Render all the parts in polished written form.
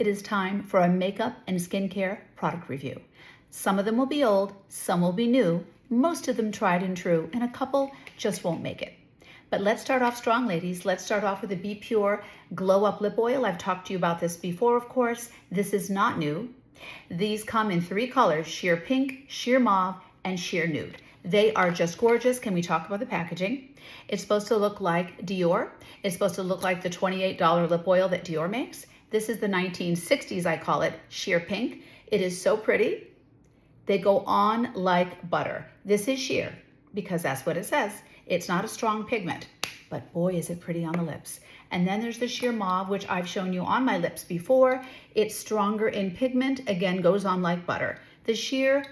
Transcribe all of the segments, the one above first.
it is time for a makeup and skincare product review. Some of them will be old, some will be new, most of them tried and true, and a couple just won't make it. But let's start off strong, ladies. Let's start off with the Be Pure Glow Up Lip Oil. I've talked to you about this before, of course. This is not new. These come in 3 colors, sheer pink, sheer mauve, and sheer nude. They are just gorgeous. Can we talk about the packaging? It's supposed to look like Dior. It's supposed to look like the $28 lip oil that Dior makes. This is the 1960s, I call it, sheer pink. It is so pretty. They go on like butter. This is sheer because that's what it says. It's not a strong pigment, but boy, is it pretty on the lips. And then there's the sheer mauve, which I've shown you on my lips before. It's stronger in pigment, again, goes on like butter. The sheer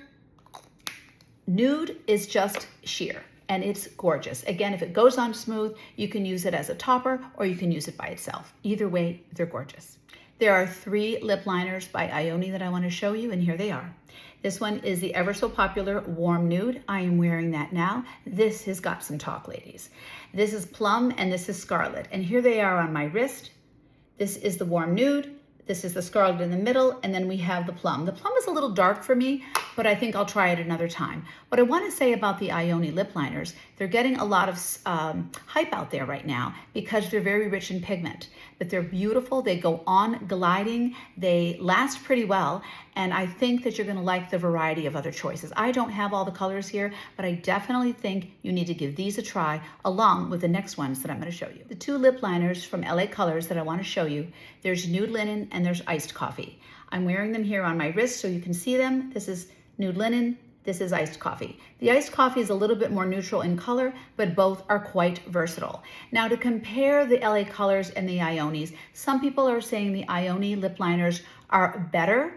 nude is just sheer, and it's gorgeous. Again, if it goes on smooth, you can use it as a topper or you can use it by itself. Either way, they're gorgeous. There are 3 lip liners by Ioni that I want to show you, and here they are. This one is the ever so popular Warm Nude. I am wearing that now. This has got some talk, ladies. This is Plum and this is Scarlet, and here they are on my wrist. This is the Warm Nude. This is the Scarlet in the middle, and then we have the Plum. The Plum is a little dark for me, but I think I'll try it another time. What I want to say about the Ioni lip liners, they're getting a lot of hype out there right now because they're very rich in pigment, but they're beautiful. They go on gliding. They last pretty well, and I think that you're going to like the variety of other choices. I don't have all the colors here, but I definitely think you need to give these a try along with the next ones that I'm going to show you. The 2 lip liners from LA Colors that I want to show you, there's Nude Linen and there's Iced Coffee. I'm wearing them here on my wrist so you can see them. This is Nude Linen, this is Iced Coffee. The Iced Coffee is a little bit more neutral in color, but both are quite versatile. Now, to compare the LA Colors and the Ionis, some people are saying the Ioni lip liners are better.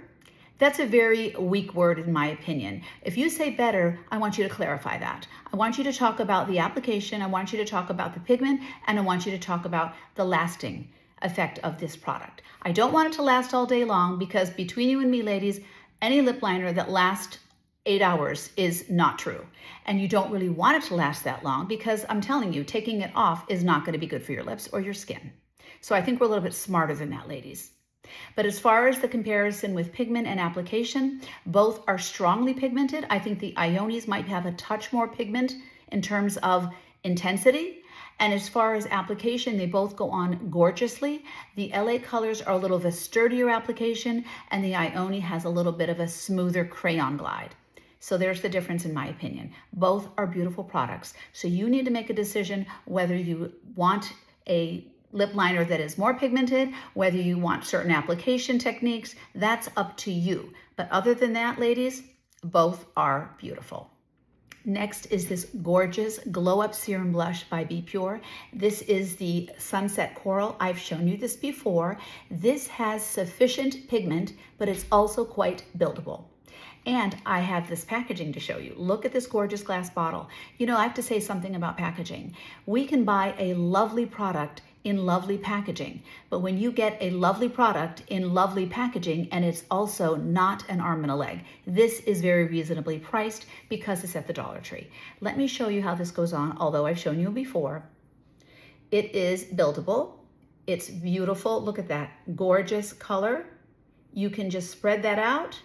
That's a very weak word in my opinion. If you say better, I want you to clarify that. I want you to talk about the application, I want you to talk about the pigment, and I want you to talk about the lasting effect of this product. I don't want it to last all day long because between you and me, ladies, any lip liner that lasts 8 hours is not true. And you don't really want it to last that long because I'm telling you, taking it off is not going to be good for your lips or your skin. So I think we're a little bit smarter than that, ladies. But as far as the comparison with pigment and application, both are strongly pigmented. I think the Ionis might have a touch more pigment in terms of intensity. And as far as application, they both go on gorgeously. The LA Colors are a little of a sturdier application, and the Ioni has a little bit of a smoother crayon glide. So there's the difference in my opinion. Both are beautiful products. So you need to make a decision whether you want a lip liner that is more pigmented, whether you want certain application techniques, that's up to you. But other than that, ladies, both are beautiful. Next is this gorgeous Glow Up Serum Blush by Be Pure. This is the Sunset Coral. I've shown you this before. This has sufficient pigment, but it's also quite buildable. And I have this packaging to show you. Look at this gorgeous glass bottle. You know, I have to say something about packaging. We can buy a lovely product in lovely packaging, but when you get a lovely product in lovely packaging and it's also not an arm and a leg, this is very reasonably priced because it's at the Dollar Tree. Let me show you how this goes on, although I've shown you before. It is buildable. It's beautiful. Look at that gorgeous color. You can just spread that out,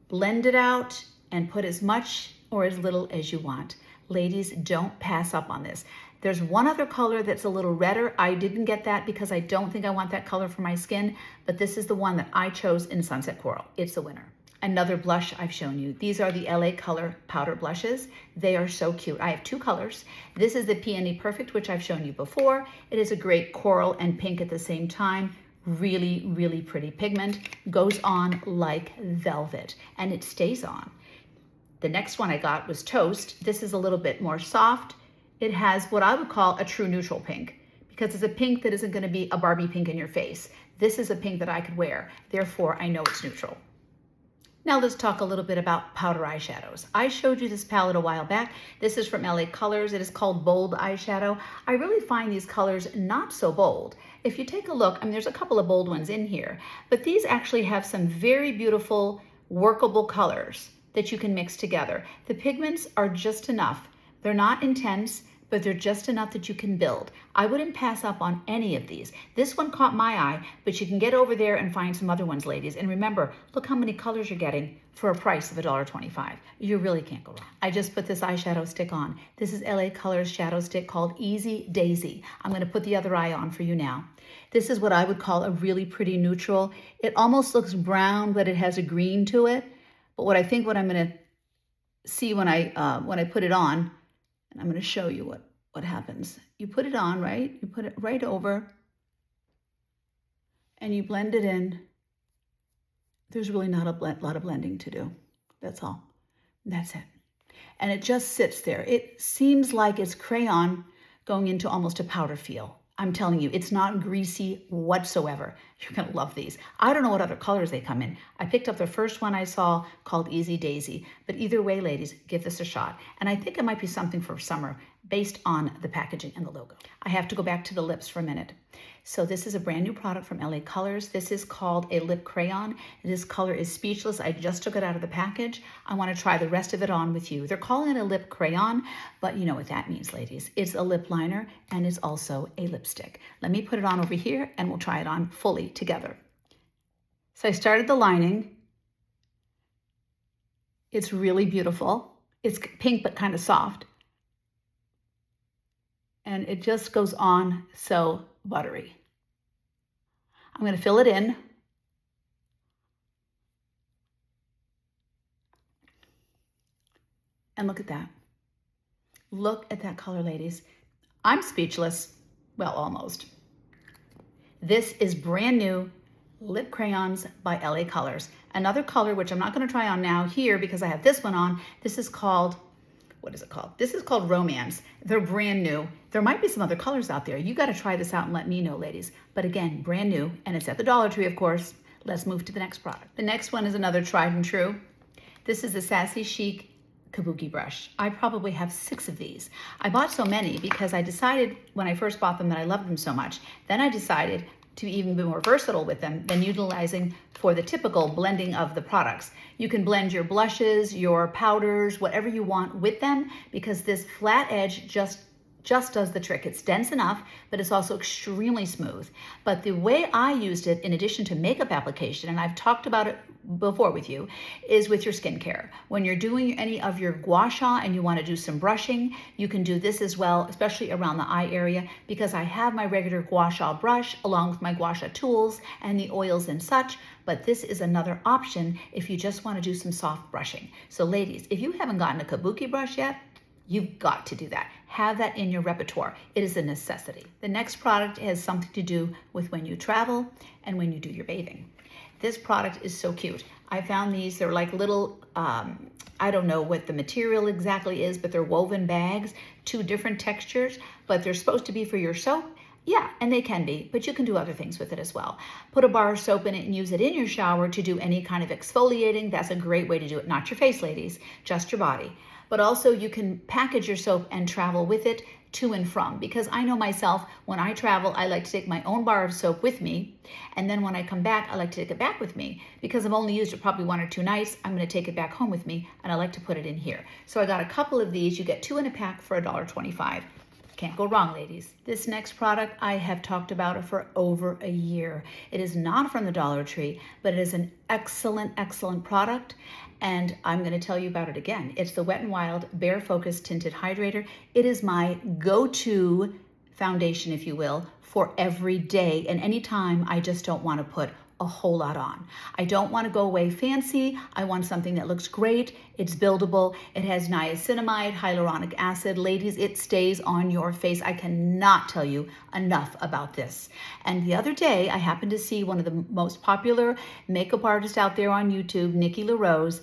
blend it out, and put as much or as little as you want. Ladies, don't pass up on this. There's one other color that's a little redder. I didn't get that because I don't think I want that color for my skin, but this is the one that I chose in Sunset Coral. It's the winner. Another blush I've shown you. These are the LA Color powder blushes. They are so cute. I have 2 colors. This is the Peony Perfect, which I've shown you before. It is a great coral and pink at the same time. Really, really pretty pigment. Goes on like velvet, and it stays on. The next one I got was Toast. This is a little bit more soft. It has what I would call a true neutral pink because it's a pink that isn't going to be a Barbie pink in your face. This is a pink that I could wear. Therefore, I know it's neutral. Now let's talk a little bit about powder eyeshadows. I showed you this palette a while back. This is from LA Colors. It is called Bold Eyeshadow. I really find these colors not so bold. If you take a look, I mean, there's a couple of bold ones in here, but these actually have some very beautiful workable colors that you can mix together. The pigments are just enough. They're not intense, but they're just enough that you can build. I wouldn't pass up on any of these. This one caught my eye, but you can get over there and find some other ones, ladies. And remember, look how many colors you're getting for a price of $1.25. You really can't go wrong. I just put this eyeshadow stick on. This is LA Colors shadow stick called Easy Daisy. I'm going to put the other eye on for you now. This is what I would call a really pretty neutral. It almost looks brown, but it has a green to it. But what I'm going to see when I put it on, and I'm going to show you what happens. You put it on, right? You put it right over and you blend it in. There's really not a lot of blending to do. That's all. That's it. And it just sits there. It seems like it's crayon going into almost a powder feel. I'm telling you, it's not greasy whatsoever. You're going to love these. I don't know what other colors they come in. I picked up the first one I saw called Easy Daisy. But either way, ladies, give this a shot. And I think it might be something for summer based on the packaging and the logo. I have to go back to the lips for a minute. So this is a brand new product from LA Colors. This is called a lip crayon. This color is Speechless. I just took it out of the package. I want to try the rest of it on with you. They're calling it a lip crayon, but you know what that means, ladies. It's a lip liner and it's also a lipstick. Let me put it on over here and we'll try it on fully together. So I started the lining. It's really beautiful. It's pink but kind of soft. And it just goes on so buttery. I'm going to fill it in. And look at that. Look at that color, ladies. I'm speechless. Well, almost. This is brand new lip crayons by LA Colors. Another color, which I'm not going to try on now here because I have this one on. This is called, what is it called? This is called Romance. They're brand new. There might be some other colors out there. You got to try this out and let me know, ladies. But again, brand new, and it's at the Dollar Tree, of course. Let's move to the next product. The next one is another Tried and True. This is the Sassy Chic Kabuki brush. I probably have 6 of these. I bought so many because I decided when I first bought them that I loved them so much. Then I decided to even be more versatile with them than utilizing for the typical blending of the products. You can blend your blushes, your powders, whatever you want with them because this flat edge just does the trick. It's dense enough, but it's also extremely smooth. But the way I used it, in addition to makeup application, and I've talked about it before with you, is with your skincare. When you're doing any of your gua sha and you want to do some brushing, you can do this as well, especially around the eye area, because I have my regular gua sha brush along with my gua sha tools and the oils and such. But this is another option if you just want to do some soft brushing. So ladies, if you haven't gotten a kabuki brush yet, you've got to do that. Have that in your repertoire. It is a necessity. The next product has something to do with when you travel and when you do your bathing. This product is so cute. I found these, they're like little, I don't know what the material exactly is, but they're woven bags, 2 different textures, but they're supposed to be for your soap. Yeah, and they can be, but you can do other things with it as well. Put a bar of soap in it and use it in your shower to do any kind of exfoliating. That's a great way to do it. Not your face, ladies, just your body. But also you can package your soap and travel with it to and from, because I know myself, when I travel, I like to take my own bar of soap with me. And then when I come back, I like to take it back with me because I've only used it probably 1 or 2 nights. I'm going to take it back home with me and I like to put it in here. So I got a couple of these. You get 2 in a pack for $1.25. Can't go wrong, ladies. This next product, I have talked about it for over a year. It is not from the Dollar Tree, but it is an excellent, excellent product. And I'm going to tell you about it again. It's the Wet n Wild Bare Focus Tinted Hydrator. It is my go-to foundation, if you will, for every day and anytime I just don't want to put a whole lot on. I don't want to go away fancy. I want something that looks great. It's buildable. It has niacinamide, hyaluronic acid. Ladies, it stays on your face. I cannot tell you enough about this. And the other day, I happened to see one of the most popular makeup artists out there on YouTube, Nikki LaRose,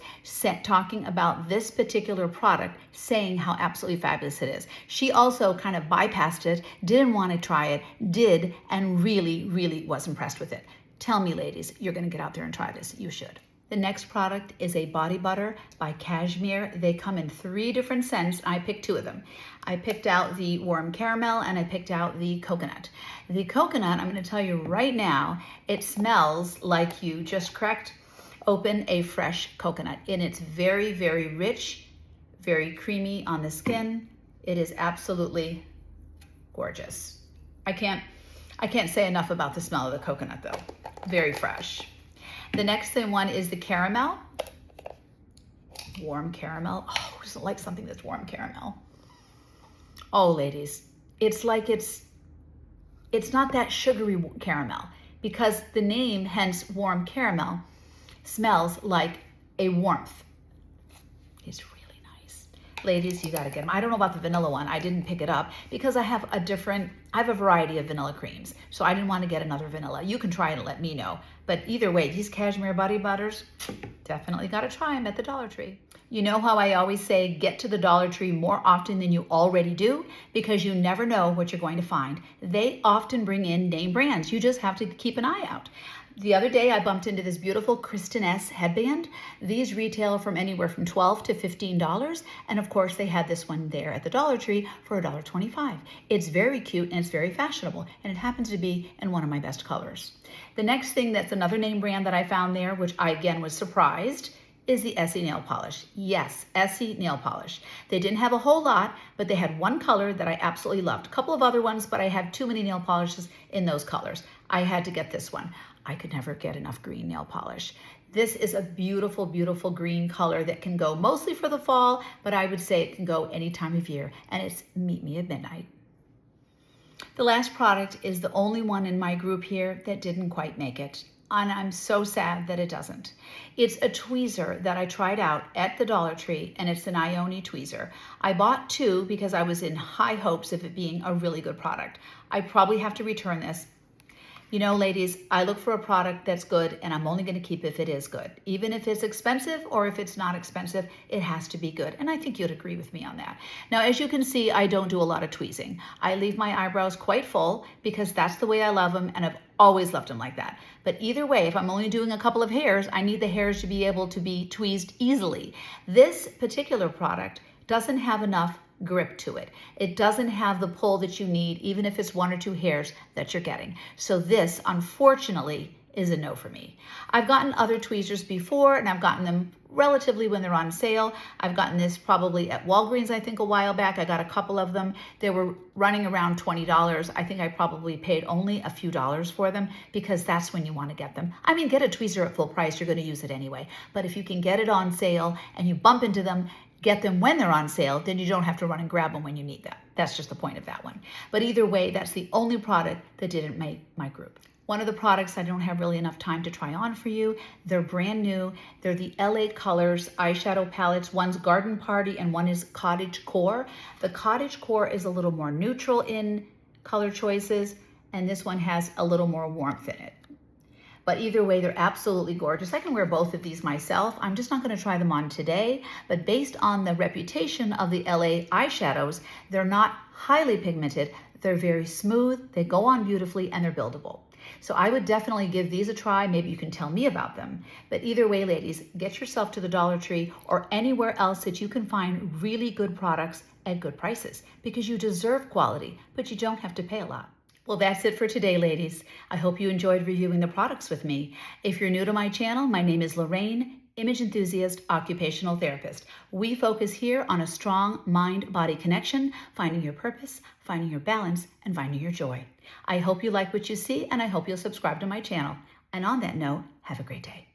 talking about this particular product, saying how absolutely fabulous it is. She also kind of bypassed it, didn't want to try it, did, and really, really was impressed with it. Tell me, ladies, you're going to get out there and try this. You should. The next product is a body butter by Cashmere. They come in 3 different scents. I picked 2 of them. I picked out the warm caramel and I picked out the coconut. The coconut, I'm going to tell you right now, it smells like you just cracked open a fresh coconut. And it's very, very rich, very creamy on the skin, It is absolutely gorgeous. I can't say enough about the smell of the coconut though. Very fresh. The next one is the caramel. Warm caramel. Oh, who doesn't like something that's warm caramel? Oh, ladies, it's like it's not that sugary caramel, because the name, hence warm caramel, smells like a warmth. It's really nice. Ladies, you gotta get them. I don't know about the vanilla one. I didn't pick it up because I have a variety of vanilla creams. So I didn't want to get another vanilla. You can try it and let me know. But either way, these cashmere body butters, definitely gotta try them at the Dollar Tree. You know how I always say, get to the Dollar Tree more often than you already do, because you never know what you're going to find. They often bring in name brands. You just have to keep an eye out. The other day I bumped into this beautiful Kristen S headband. These retail from anywhere from $12 to $15. And of course they had this one there at the Dollar Tree for $1.25. It's very cute and it's very fashionable, and it happens to be in one of my best colors. The next thing that's another name brand that I found there, which I again was surprised, is the Essie nail polish. Yes, Essie nail polish. They didn't have a whole lot, but they had one color that I absolutely loved. A couple of other ones, but I had too many nail polishes in those colors. I had to get this one. I could never get enough green nail polish. This is a beautiful, beautiful green color that can go mostly for the fall, but I would say it can go any time of year, and it's Meet Me at Midnight. The last product is the only one in my group here that didn't quite make it, and I'm so sad that it doesn't. It's a tweezer that I tried out at the Dollar Tree, and it's an Ione tweezer. I bought two because I was in high hopes of it being a really good product. I probably have to return this. You know, ladies, I look for a product that's good, and I'm only going to keep if it is good. Even if it's expensive or if it's not expensive, it has to be good. And I think you'd agree with me on that. Now, as you can see, I don't do a lot of tweezing. I leave my eyebrows quite full because that's the way I love them, and I've always loved them like that. But either way, if I'm only doing a couple of hairs, I need the hairs to be able to be tweezed easily. This particular product doesn't have enough grip to it. It doesn't have the pull that you need, even if it's one or two hairs that you're getting. So this, unfortunately, is a no for me. I've gotten other tweezers before, and I've gotten them relatively when they're on sale. I've gotten this probably at Walgreens, I think a while back. I got a couple of them. They were running around $20. I think I probably paid only a few dollars for them, because that's when you want to get them. I mean, get a tweezer at full price, you're going to use it anyway. But if you can get it on sale and you bump into them, get them when they're on sale, then you don't have to run and grab them when you need them. That's just the point of that one. But either way, that's the only product that didn't make my group. One of the products I don't have really enough time to try on for you. They're brand new. They're the LA Colors eyeshadow palettes. One's Garden Party and one is Cottage Core. The Cottage Core is a little more neutral in color choices, and this one has a little more warmth in it. But either way, they're absolutely gorgeous. I can wear both of these myself. I'm just not going to try them on today, but based on the reputation of the LA eyeshadows, they're not highly pigmented. They're very smooth, they go on beautifully, and they're buildable. So I would definitely give these a try. Maybe you can tell me about them. But either way, ladies, get yourself to the Dollar Tree or anywhere else that you can find really good products at good prices, because you deserve quality, but you don't have to pay a lot. Well, that's it for today, ladies. I hope you enjoyed reviewing the products with me. If you're new to my channel, my name is Lorraine, image enthusiast, occupational therapist. We focus here on a strong mind-body connection, finding your purpose, finding your balance, and finding your joy. I hope you like what you see, and I hope you'll subscribe to my channel. And on that note, have a great day.